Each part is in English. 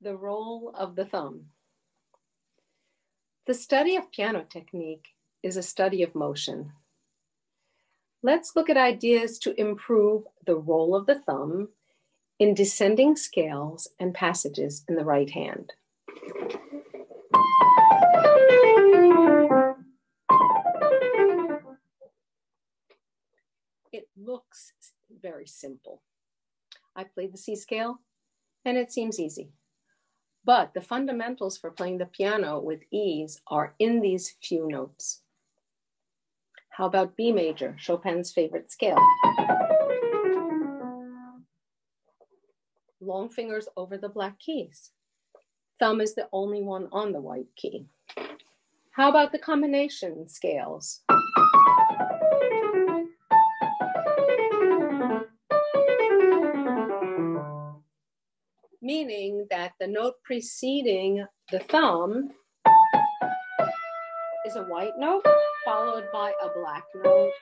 The role of the thumb. The study of piano technique is a study of motion. Let's look at ideas to improve the role of the thumb in descending scales and passages in the right hand. It looks very simple. I played the C scale and it seems easy. But the fundamentals for playing the piano with ease are in these few notes. How about B major, Chopin's favorite scale? Long fingers over the black keys. Thumb is the only one on the white key. How about the combination scales? Meaning that the note preceding the thumb is a white note followed by a black note.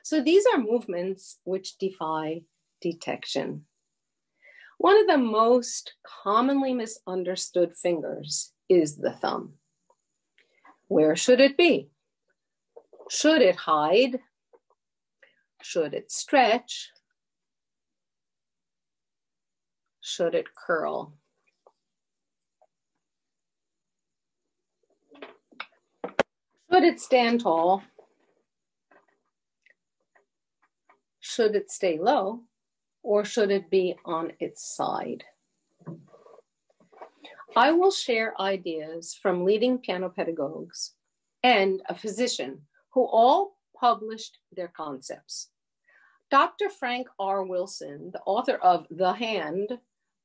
So these are movements which defy detection. One of the most commonly misunderstood fingers is the thumb. Where should it be? Should it hide? Should it stretch? Should it curl? Should it stand tall? Should it stay low? Or should it be on its side? I will share ideas from leading piano pedagogues and a physician who all published their concepts. Dr. Frank R. Wilson, the author of The Hand,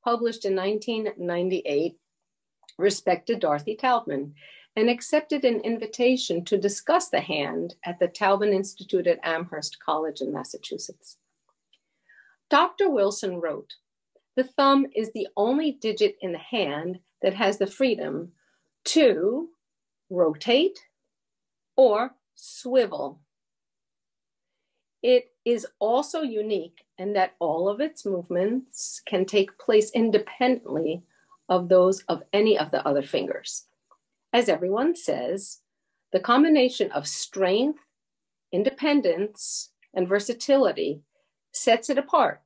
published in 1998, respected Dorothy Taubman and accepted an invitation to discuss the hand at the Taubman Institute at Amherst College in Massachusetts. Dr. Wilson wrote, "The thumb is the only digit in the hand that has the freedom to rotate or swivel. It is also unique in that all of its movements can take place independently of those of any of the other fingers. As everyone says, the combination of strength, independence, and versatility sets it apart.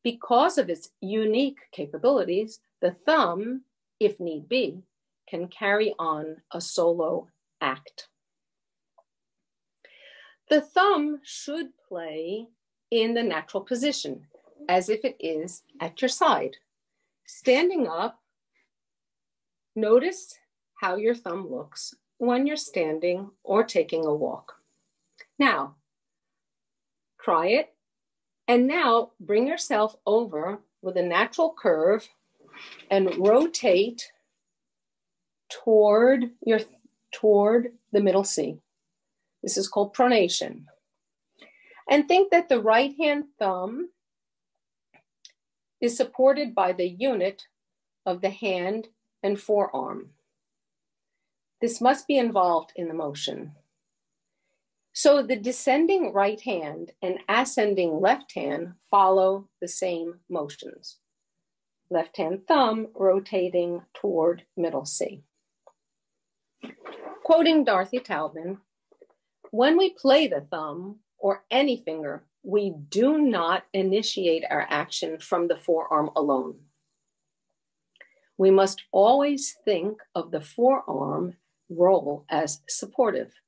Because of its unique capabilities, the thumb, if need be, can carry on a solo act." The thumb should play in the natural position, as if it is at your side. Standing up, notice how your thumb looks when you're standing or taking a walk. Now, try it, and now bring yourself over with a natural curve and rotate toward the middle C. This is called pronation. And think that the right hand thumb is supported by the unit of the hand and forearm. This must be involved in the motion. So the descending right hand and ascending left hand follow the same motions. Left hand thumb rotating toward middle C. Quoting Dorothy Taubman, "When we play the thumb or any finger, we do not initiate our action from the forearm alone. We must always think of the forearm role as supportive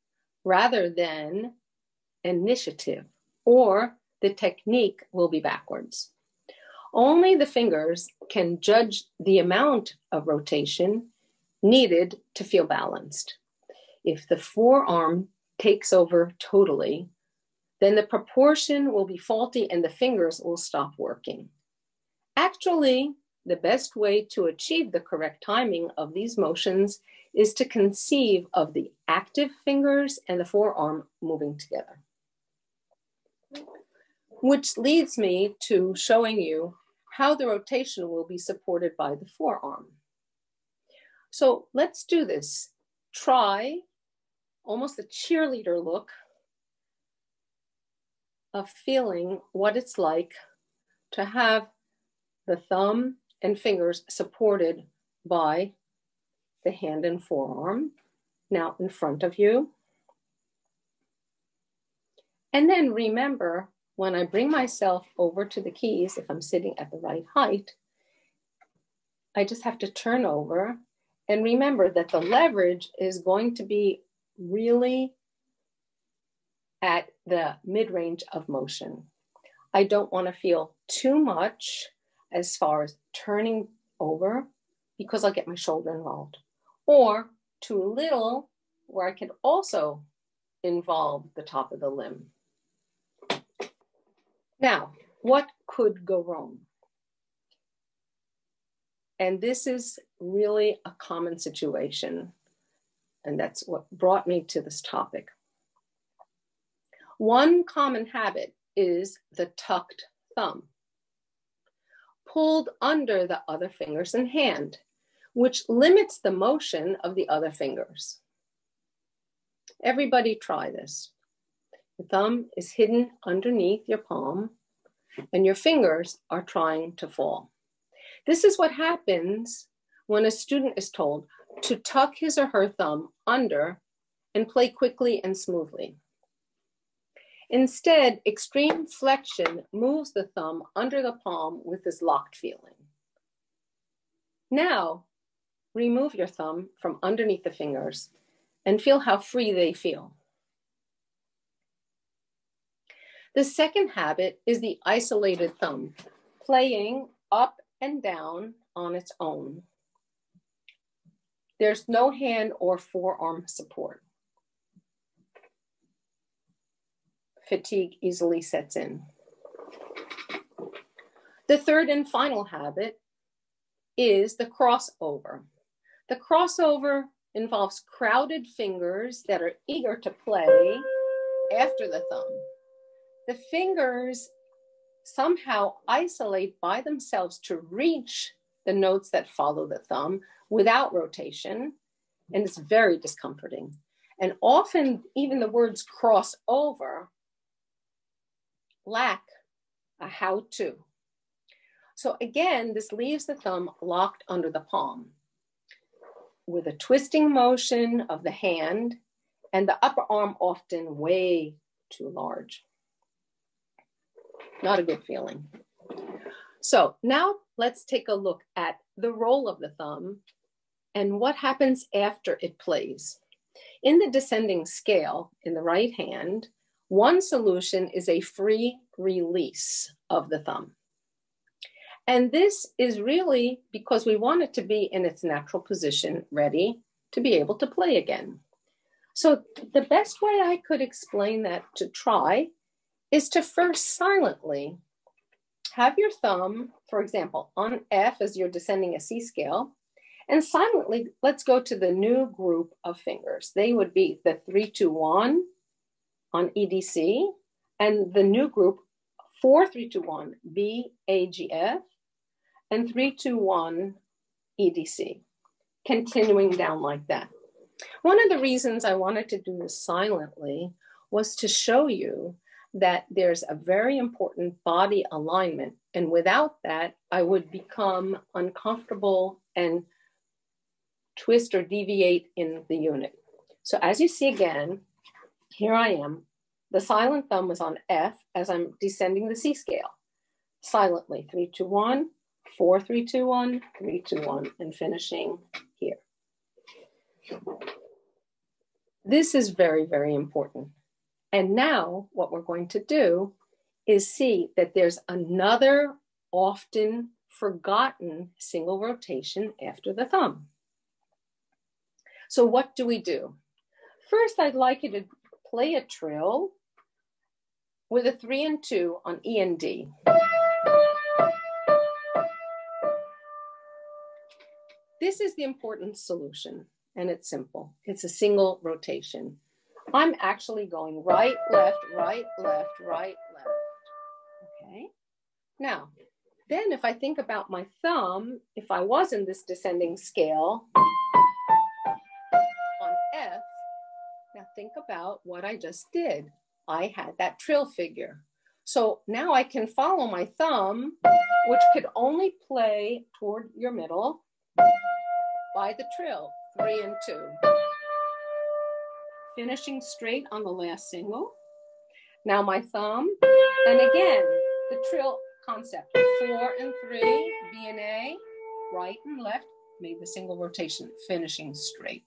rather than initiative, or the technique will be backwards. Only the fingers can judge the amount of rotation needed to feel balanced. If the forearm takes over totally, then the proportion will be faulty and the fingers will stop working. Actually, the best way to achieve the correct timing of these motions is to conceive of the active fingers and the forearm moving together." Which leads me to showing you how the rotation will be supported by the forearm. So let's do this. Try almost a cheerleader look of feeling what it's like to have the thumb and fingers supported by the hand and forearm, now in front of you. And then remember, when I bring myself over to the keys, if I'm sitting at the right height, I just have to turn over and remember that the leverage is going to be really at the mid-range of motion. I don't want to feel too much as far as turning over because I'll get my shoulder involved, or too little where I can also involve the top of the limb. Now, what could go wrong? And this is really a common situation, and that's what brought me to this topic. One common habit is the tucked thumb, pulled under the other fingers and hand, which limits the motion of the other fingers. Everybody try this. The thumb is hidden underneath your palm, and your fingers are trying to fall. This is what happens when a student is told to tuck his or her thumb under and play quickly and smoothly. Instead, extreme flexion moves the thumb under the palm with this locked feeling. Now, remove your thumb from underneath the fingers and feel how free they feel. The second habit is the isolated thumb, playing up and down on its own. There's no hand or forearm support. Fatigue easily sets in. The third and final habit is the crossover. The crossover involves crowded fingers that are eager to play after the thumb. The fingers somehow isolate by themselves to reach the notes that follow the thumb without rotation, and it's very discomforting. And often even the words cross over lack a how-to. So again, this leaves the thumb locked under the palm with a twisting motion of the hand and the upper arm often way too large. Not a good feeling. So now let's take a look at the role of the thumb and what happens after it plays. In the descending scale in the right hand, one solution is a free release of the thumb. And this is really because we want it to be in its natural position, ready to be able to play again. So the best way I could explain that to try is to first silently have your thumb, for example, on F as you're descending a C scale, and silently, let's go to the new group of fingers. They would be the 3-2-1 on EDC, and the new group 4-3-2-1 B, A, G, F, and 3-2-1 EDC, continuing down like that. One of the reasons I wanted to do this silently was to show you that there's a very important body alignment. And without that, I would become uncomfortable and twist or deviate in the unit. So as you see again, here I am. The silent thumb is on F as I'm descending the C scale. Silently, 3-2-1, 4-3-2-1, 3-2-1, and finishing here. This is very, very important. And now what we're going to do is see that there's another often forgotten single rotation after the thumb. So what do we do? First, I'd like you to play a trill with a 3 and 2 on E and D. This is the important solution, and it's simple. It's a single rotation. I'm actually going right, left, right, left, right, left. Okay. Now, then if I think about my thumb, if I was in this descending scale on F, now think about what I just did. I had that trill figure. So now I can follow my thumb, which could only play toward your middle by the trill, 3 and 2. Finishing straight on the last single. Now my thumb, and again, the trill concept, 4 and 3, B and A, right and left, made the single rotation, finishing straight.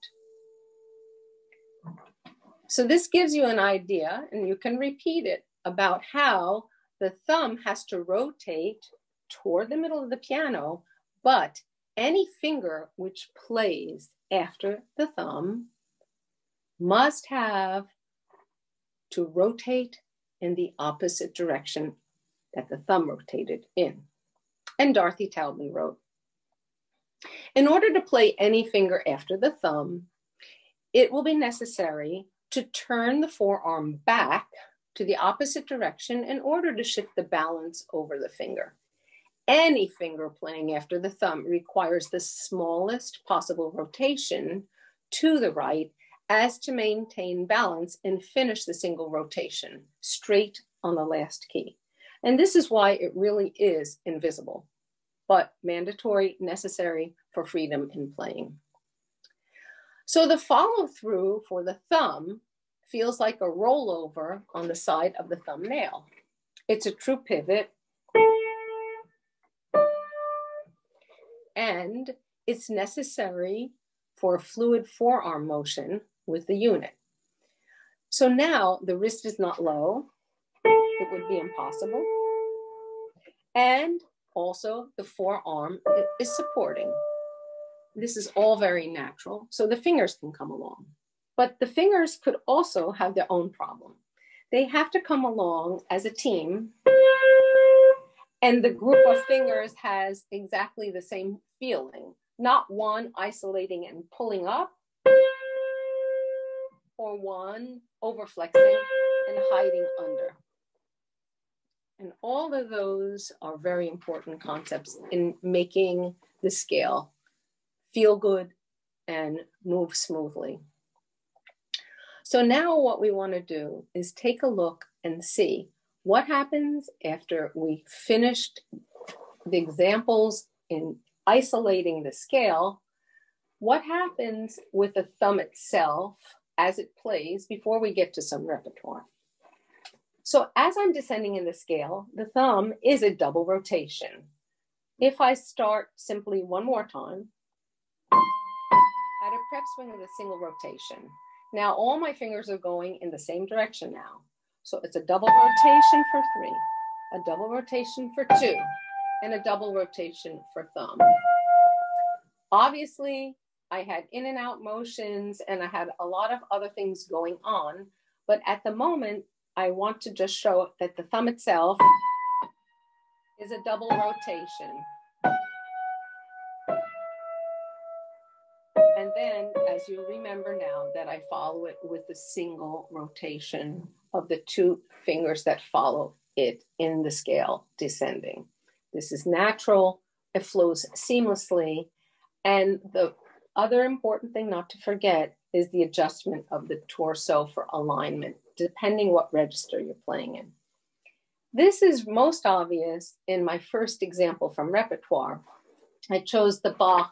So this gives you an idea, and you can repeat it, about how the thumb has to rotate toward the middle of the piano, but any finger which plays after the thumb must have to rotate in the opposite direction that the thumb rotated in. And Dorothy Taubman wrote, in order to play any finger after the thumb, it will be necessary to turn the forearm back to the opposite direction in order to shift the balance over the finger. Any finger playing after the thumb requires the smallest possible rotation to the right as to maintain balance and finish the single rotation straight on the last key. And this is why it really is invisible, but mandatory, necessary for freedom in playing. So the follow through for the thumb feels like a rollover on the side of the thumbnail. It's a true pivot, and it's necessary for a fluid forearm motion with the unit. So now the wrist is not low, it would be impossible, and also the forearm is supporting. This is all very natural, so the fingers can come along. But the fingers could also have their own problem. They have to come along as a team, and the group of fingers has exactly the same feeling, not one isolating and pulling up, or one overflexing and hiding under. And all of those are very important concepts in making the scale feel good and move smoothly. So now what we want to do is take a look and see what happens after we finished the examples in isolating the scale. What happens with the thumb itself as it plays before we get to some repertoire. So as I'm descending in the scale, the thumb is a double rotation. If I start simply one more time, at a prep swing with a single rotation. Now all my fingers are going in the same direction now. So it's a double rotation for 3, a double rotation for 2, and a double rotation for thumb. Obviously, I had in and out motions and I had a lot of other things going on, but at the moment, I want to just show that the thumb itself is a double rotation. And then, as you remember now, that I follow it with a single rotation of the 2 fingers that follow it in the scale descending. This is natural, it flows seamlessly. And the other important thing not to forget is the adjustment of the torso for alignment, depending what register you're playing in. This is most obvious in my first example from repertoire. I chose the Bach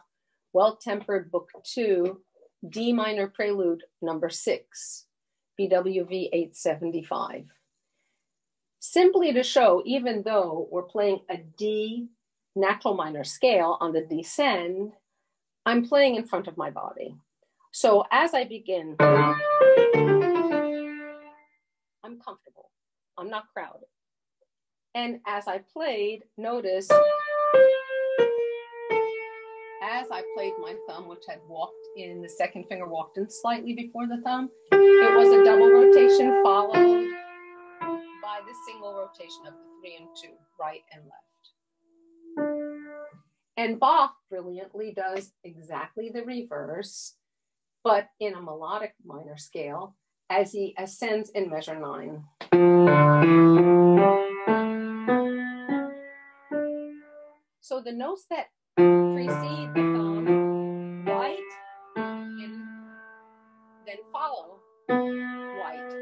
Well-Tempered Book 2, D minor prelude number 6, BWV 875. Simply to show, even though we're playing a D natural minor scale on the descend, I'm playing in front of my body. So as I begin, I'm comfortable. I'm not crowded. And as I played, notice, as I played my thumb, which had walked in, the second finger walked in slightly before the thumb, it was a double rotation followed by the single rotation of the 3 and 2, right and left. And Bach brilliantly does exactly the reverse, but in a melodic minor scale, as he ascends in measure 9. So the notes that precede the thumb, white, and then follow white.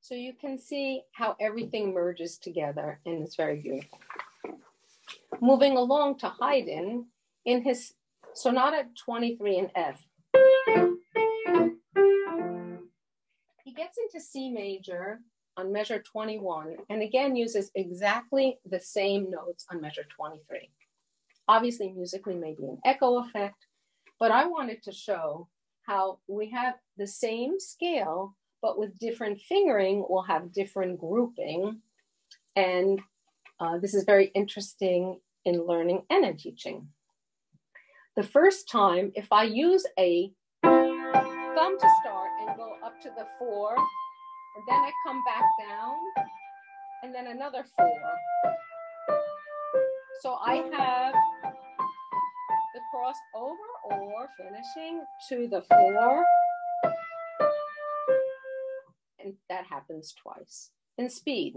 So you can see how everything merges together, and it's very beautiful. Moving along to Haydn, in his Sonata 23 in F, he gets into C major on measure 21, and again uses exactly the same notes on measure 23. Obviously, musically, maybe an echo effect, but I wanted to show how we have the same scale, but with different fingering, we'll have different grouping. And this is very interesting in learning and in teaching. The first time, if I use a thumb to start and go up to the 4, and then I come back down, and then another 4. So I have the crossover or finishing to the 4, and that happens twice. In speed,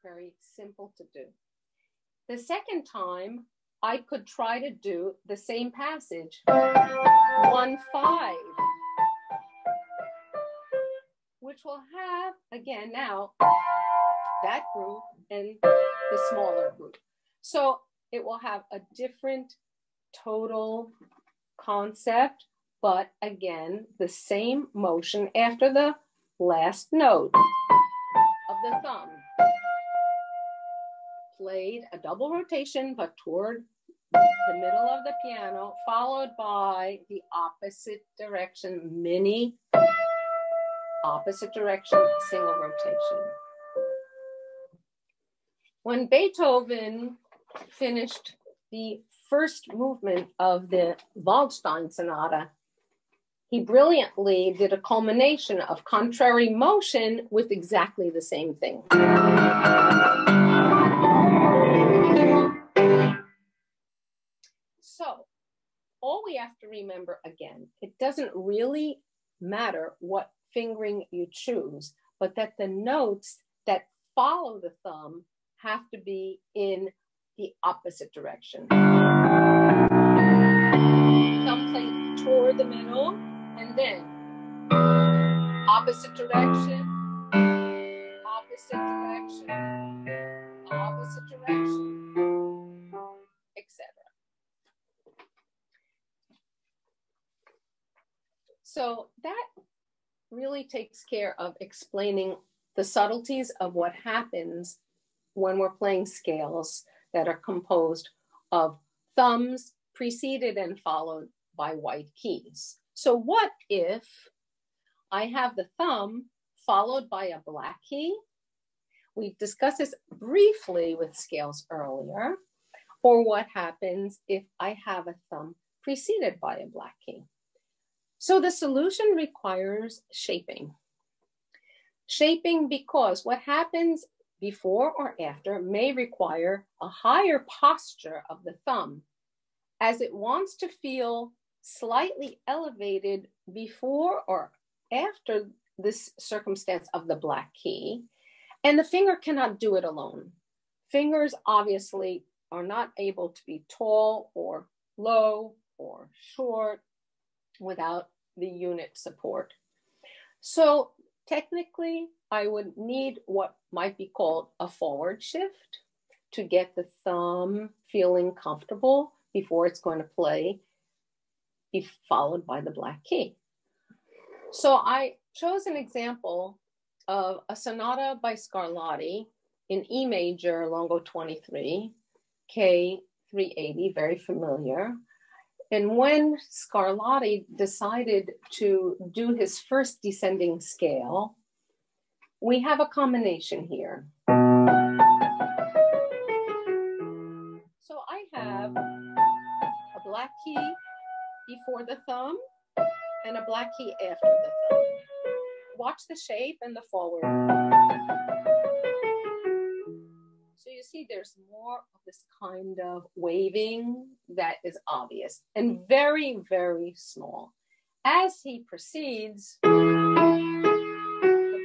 very simple to do. The second time, I could try to do the same passage, 1-5, which will have, again now, that group and the smaller group. So it will have a different total concept, but again, the same motion after the last note of the thumb. Played a double rotation, but toward the middle of the piano, followed by the opposite direction, mini opposite direction, single rotation. When Beethoven finished the first movement of the Waldstein Sonata, he brilliantly did a culmination of contrary motion with exactly the same thing. So, all we have to remember again, it doesn't really matter what fingering you choose, but that the notes that follow the thumb have to be in the opposite direction. Thumb playing toward the middle, and then opposite direction, opposite direction, opposite direction, etc. So that really takes care of explaining the subtleties of what happens when we're playing scales that are composed of thumbs preceded and followed by white keys. So what if I have the thumb followed by a black key? We discussed this briefly with scales earlier. Or what happens if I have a thumb preceded by a black key? So the solution requires shaping. Shaping because what happens before or after may require a higher posture of the thumb, as it wants to feel slightly elevated before or after this circumstance of the black key, and the finger cannot do it alone. Fingers obviously are not able to be tall or low or short without the unit support. So technically, I would need what might be called a forward shift to get the thumb feeling comfortable before it's going to play, followed by the black key. So I chose an example of a sonata by Scarlatti in E major, Longo 23, K 380, very familiar. And when Scarlatti decided to do his first descending scale, we have a combination here. So I have a black key before the thumb and a black key after the thumb. Watch the shape and the forward. So you see there's more of this kind of waving that is obvious and very, very small. As he proceeds, the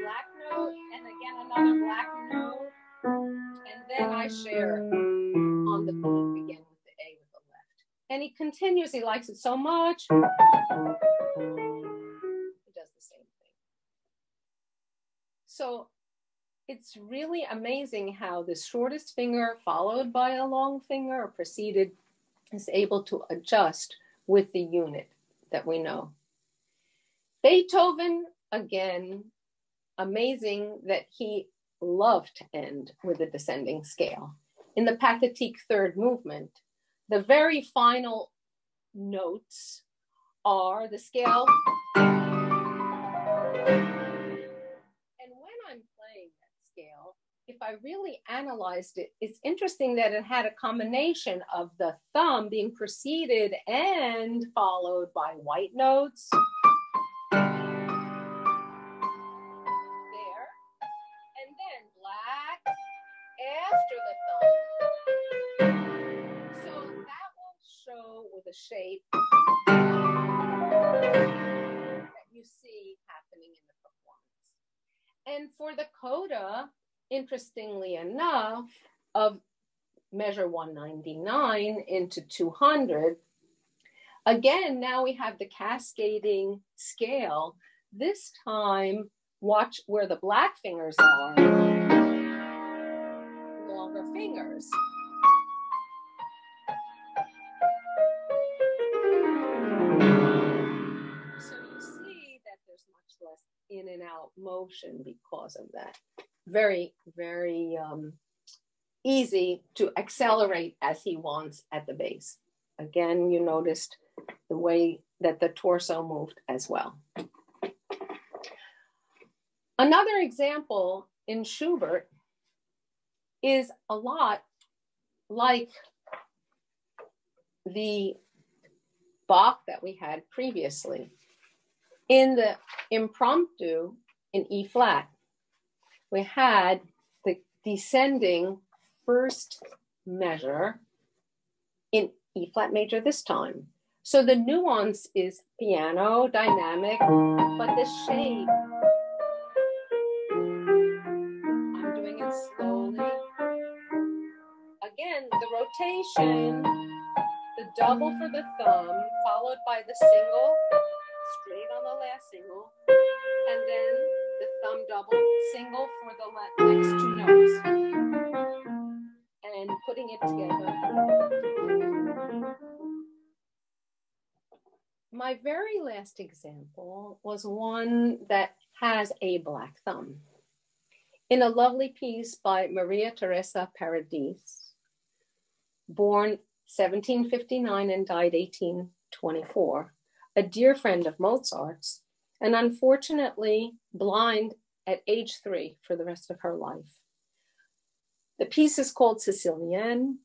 black note and again another black note, and then I share on the beat again with the A with the left. And he continues, he likes it so much, he does the same thing. it's really amazing how the shortest finger followed by a long finger or preceded is able to adjust with the unit that we know. Beethoven, again, amazing that he loved to end with a descending scale. In the Pathétique third movement, the very final notes are the scale. And when I'm playing that scale, if I really analyzed it, it's interesting that it had a combination of the thumb being preceded and followed by white notes. There. And then black after the thumb. So that will show with a shape that you see happening in the performance. And for the coda, interestingly enough, of measure 199 into 200, again, now we have the cascading scale. This time, watch where the black fingers are, longer fingers. So you see that there's much less in and out motion because of that. Very, very easy to accelerate as he wants at the bass. Again, you noticed the way that the torso moved as well. Another example in Schubert is a lot like the Bach that we had previously. In the impromptu in E flat, we had the descending first measure in E flat major this time. So the nuance is piano, dynamic, but the shape, I'm doing it slowly. Again, the rotation, the double for the thumb, followed by the single, straight on the last single, and then the thumb double, single for the next two notes, and putting it together. My very last example was one that has a black thumb. In a lovely piece by Maria Teresa Paradis, born 1759 and died 1824, a dear friend of Mozart's, and unfortunately blind at age 3 for the rest of her life. The piece is called Sicilienne,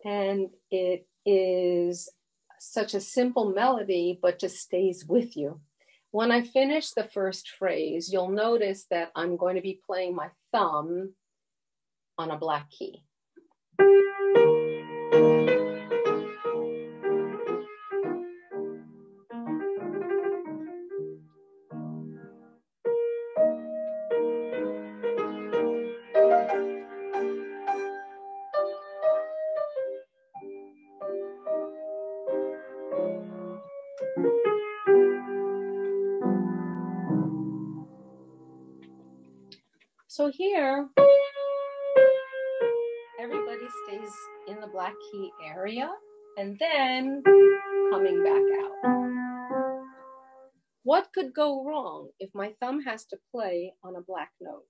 and it is such a simple melody, but just stays with you. When I finish the first phrase, you'll notice that I'm going to be playing my thumb on a black key. So here, everybody stays in the black key area and then coming back out. What could go wrong if my thumb has to play on a black note?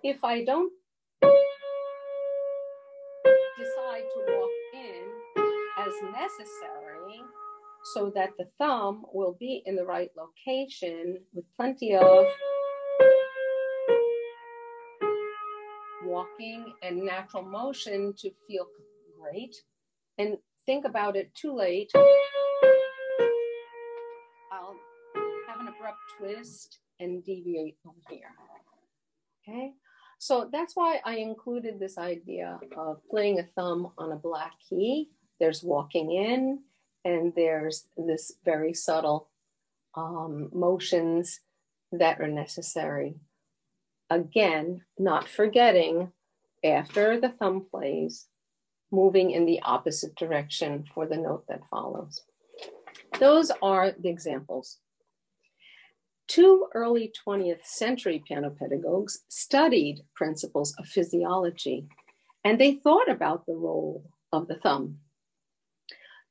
If I don't decide to walk in as necessary so that the thumb will be in the right location with plenty of walking and natural motion to feel great, and think about it too late, I'll have an abrupt twist and deviate from here. Okay, so that's why I included this idea of playing a thumb on a black key. There's walking in, and there's this very subtle motions that are necessary. Again, not forgetting, after the thumb plays, moving in the opposite direction for the note that follows. Those are the examples. Two early 20th century piano pedagogues studied principles of physiology, and they thought about the role of the thumb.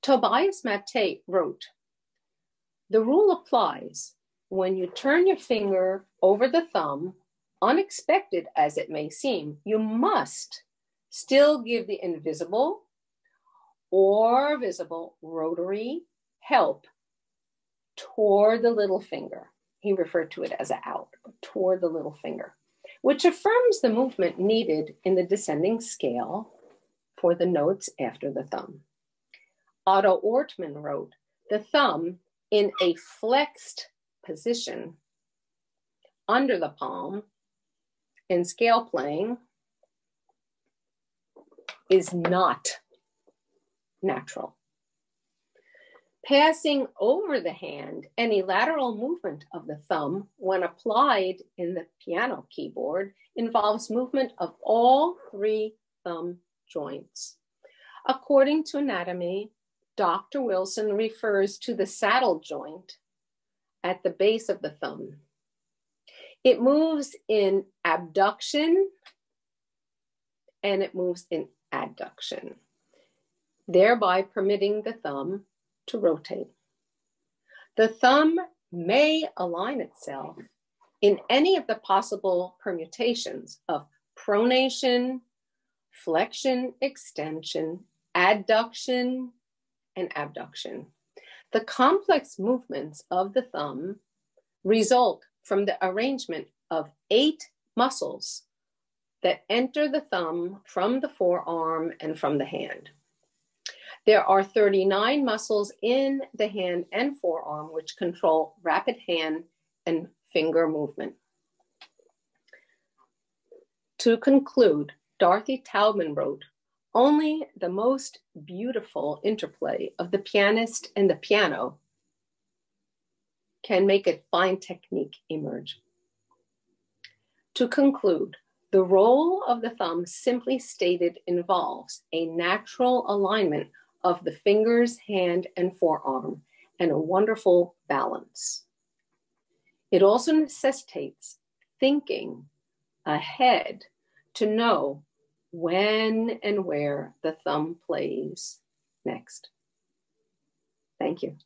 Tobias Mattei wrote, "The rule applies when you turn your finger over the thumb, unexpected as it may seem, you must still give the invisible or visible rotary help toward the little finger." He referred to it as an out, toward the little finger, which affirms the movement needed in the descending scale for the notes after the thumb. Otto Ortmann wrote, "The thumb in a flexed position under the palm in scale playing is not natural. Passing over the hand, any lateral movement of the thumb when applied in the piano keyboard involves movement of all three thumb joints. According to anatomy, Dr. Wilson refers to the saddle joint at the base of the thumb. It moves in abduction and it moves in adduction, thereby permitting the thumb to rotate. The thumb may align itself in any of the possible permutations of pronation, flexion, extension, adduction, and abduction. The complex movements of the thumb result from the arrangement of 8 muscles that enter the thumb from the forearm and from the hand. There are 39 muscles in the hand and forearm which control rapid hand and finger movement. To conclude, Dorothy Taubman wrote, "Only the most beautiful interplay of the pianist and the piano can make a fine technique emerge." To conclude, the role of the thumb, simply stated, involves a natural alignment of the fingers, hand, and forearm, and a wonderful balance. It also necessitates thinking ahead to know when and where the thumb plays next. Thank you.